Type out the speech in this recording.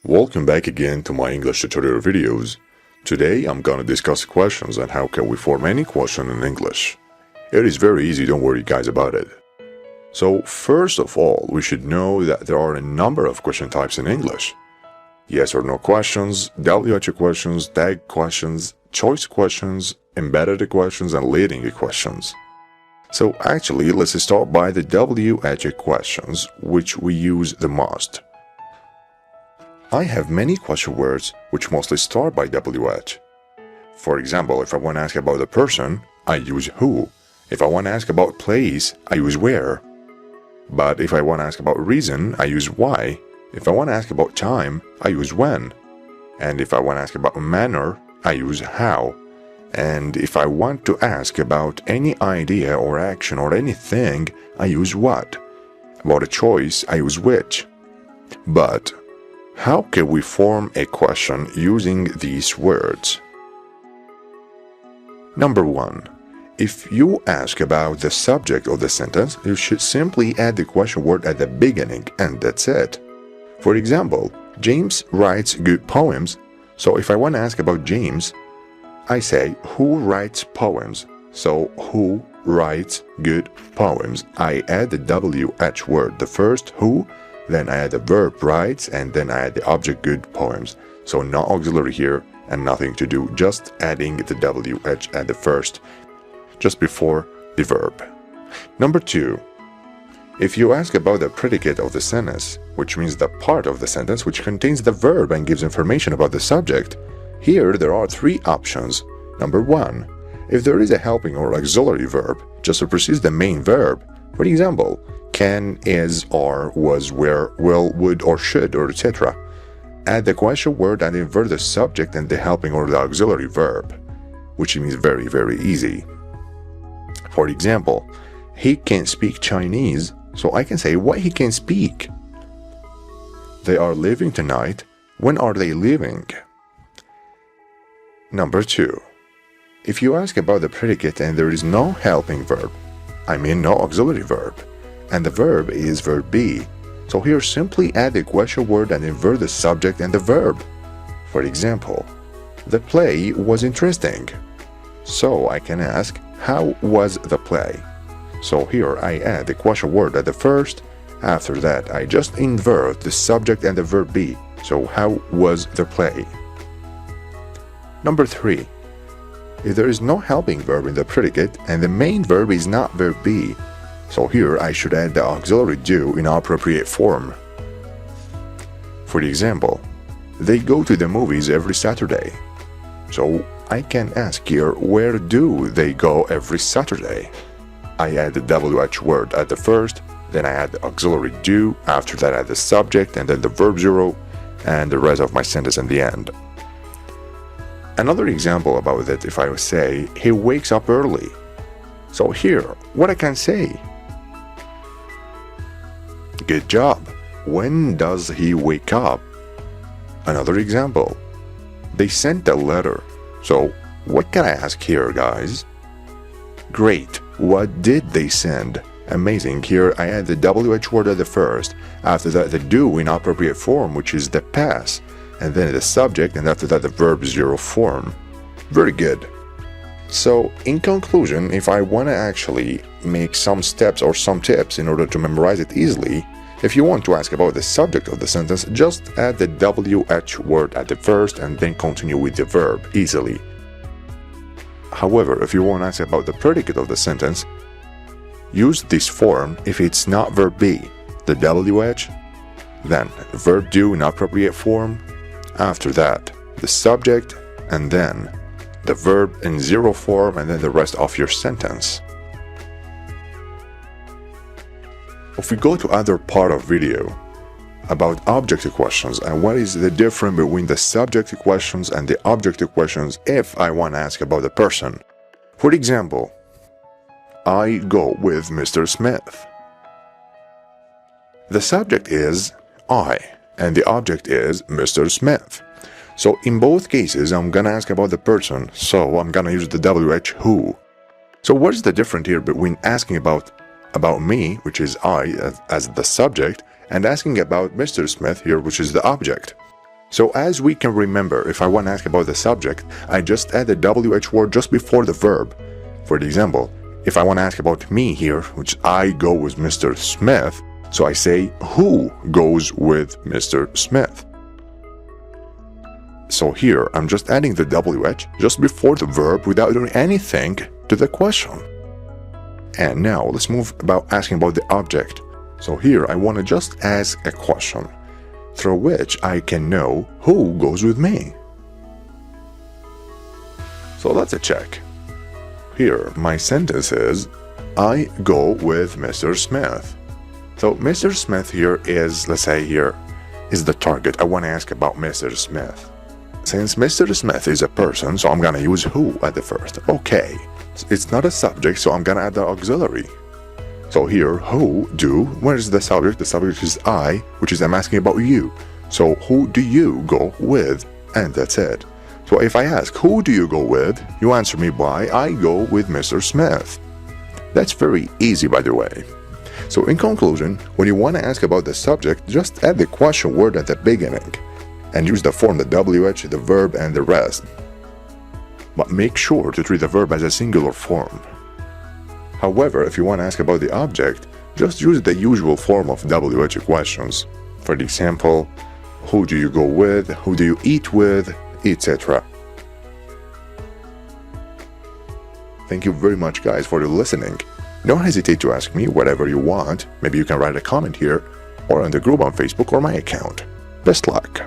Welcome back again to my English tutorial videos. Today I'm gonna discuss questions and how can we form any question in English. It is very easy, don't worry guys about it. So first of all, we should know that there are a number of question types in English. Yes or no questions, WH questions, tag questions, choice questions, embedded questions, and leading questions. So actually, let's start by the WH questions, which we use the most. I have many question words which mostly start by WH. For example, if I want to ask about a person, I use who. If I want to ask about place, I use where. But if I want to ask about reason, I use why. If I want to ask about time, I use when. And if I want to ask about manner, I use how. And if I want to ask about any idea or action or anything, I use what. About a choice, I use which. But how can we form a question using these words? Number 1. If you ask about the subject of the sentence, you should simply add the question word at the beginning and that's it. For example, James writes good poems, so if I want to ask about James, I say who writes poems. So who writes good poems? I add the WH word, the first who, then I add the verb writes, and then I add the object good poems. So no auxiliary here and nothing to do, just adding the WH at the first, just before the verb. Number 2. If you ask about the predicate of the sentence, which means the part of the sentence which contains the verb and gives information about the subject, here there are 3 options. Number 1. If there is a helping or auxiliary verb, just supersedes the main verb. For example, can, is, are, was, were, will, would, or should, or etc. Add the question word and invert the subject and the helping or the auxiliary verb, which means very, very easy. For example, he can speak Chinese, so I can say what he can speak. They are leaving tonight. When are they leaving? Number 2. If you ask about the predicate and there is no helping verb, I mean no auxiliary verb, and the verb is verb be, so here simply add the question word and invert the subject and the verb. For example, the play was interesting. So I can ask, how was the play? So here I add the question word at the first, after that I just invert the subject and the verb be, so how was the play? Number 3. If there is no helping verb in the predicate and the main verb is not verb be, so here I should add the auxiliary do in appropriate form. For example, they go to the movies every Saturday. So I can ask here, where do they go every Saturday? I add the WH word at the first, then I add the auxiliary do, after that I add the subject and then the verb 0, and the rest of my sentence in the end. Another example about that, if I say, he wakes up early. So here, what I can say? Good job. When does he wake up? Another example. They sent a letter. So what can I ask here, guys? Great. What did they send? Amazing. Here I add the WH word at the first. After that the do in appropriate form, which is the past. And then the subject, and after that the verb 0 form. Very good. So in conclusion, if I want to actually make some steps or some tips in order to memorize it easily, if you want to ask about the subject of the sentence, just add the WH word at the first and then continue with the verb easily. However, if you want to ask about the predicate of the sentence, use this form if it's not verb be, the WH, then verb do in appropriate form, after that the subject, and then the verb in 0 form, and then the rest of your sentence. If we go to other part of video about objective questions and what is the difference between the subjective questions and the objective questions if I want to ask about the person. For example, I go with Mr. Smith. The subject is I and the object is Mr. Smith. So in both cases I'm gonna ask about the person, so I'm gonna use the WH who. So what is the difference here between asking about me, which is I as the subject, and asking about Mr. Smith here, which is the object? So as we can remember, if I want to ask about the subject, I just add the WH word just before the verb. For example, if I want to ask about me here, which I go with Mr. Smith, so I say, who goes with Mr. Smith? So here, I'm just adding the WH just before the verb without doing anything to the question. And now let's move about asking about the object. So here, I want to just ask a question, through which I can know who goes with me. So let's check. Here, my sentence is, I go with Mr. Smith. So Mr. Smith here is, let's say here, is the target. I want to ask about Mr. Smith. Since Mr. Smith is a person, so I'm gonna use who at the first. Okay, it's not a subject, so I'm gonna add the auxiliary. So here, who, do, where is the subject? The subject is I, which is I'm asking about you. So who do you go with? And that's it. So if I ask, who do you go with? You answer me by, I go with Mr. Smith. That's very easy, by the way. So in conclusion, when you want to ask about the subject, just add the question word at the beginning and use the form, the WH, the verb, and the rest. But make sure to treat the verb as a singular form. However, if you want to ask about the object, just use the usual form of WH questions. For example, who do you go with, who do you eat with, etc. Thank you very much, guys, for listening. Don't hesitate to ask me whatever you want. Maybe you can write a comment here or on the group on Facebook or my account. Best luck!